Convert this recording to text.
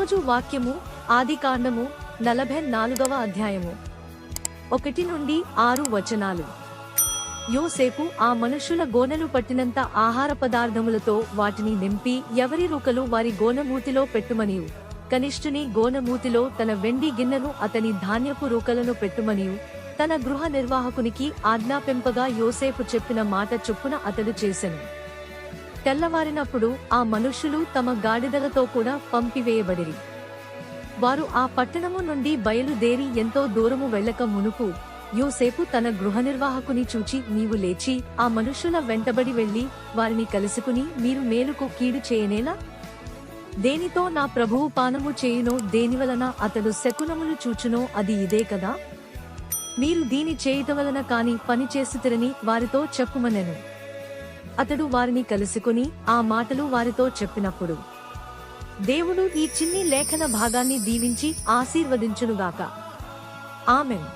ఈరోజు వాక్యము ఆదికాండము 44వ అధ్యాయము 1 నుండి 6 వచనాలు. యోసేపు ఆ మనుషుల గోనెలు పట్టినంత ఆహార పదార్థములతో వాటిని నింపి ఎవరి రూకలు వారి గోనమూతిలో పెట్టుమనియు, కనిష్ఠుని గోనమూతిలో తన వెండి గిన్నెను అతని ధాన్యపు రూకలను పెట్టుమనియు తన గృహ నిర్వాహకునికి ఆజ్ఞాపింపగా యోసేపు చెప్పిన మాట చొప్పున అతడు చేసెను. తెల్లవారినప్పుడు ఆ మనుష్యులు తమ గాడిదలతో కూడా పంపివేయబడిరి. వారు ఆ పట్టణము నుండి బయలుదేరి ఎంతో దూరము వెళ్ళక మునుపు యోసేపు తన గృహ నిర్వాహకుని చూచి, నీవు లేచి ఆ మనుష్యుల వెంటబడి వెళ్లి వారిని కలుసుకుని, మీరు మేలుకు కీడు చేయనేలా? దేనితో నా ప్రభువు పానము చేయునో, దేనివలన అతడు శకునములు చూచునో అది ఇదే కదా. మీరు దీని చేయుటవలన కాని పని చేస్తుతిరని వారితో చెప్పుమనెను. అతడు వారిని కలుసుకుని ఆ మాటలు వారితో చెప్పినప్పుడు, దేవుడు ఈ చిన్ని లేఖన భాగాన్ని దీవించి ఆశీర్వదించునుగాక. ఆమెన్.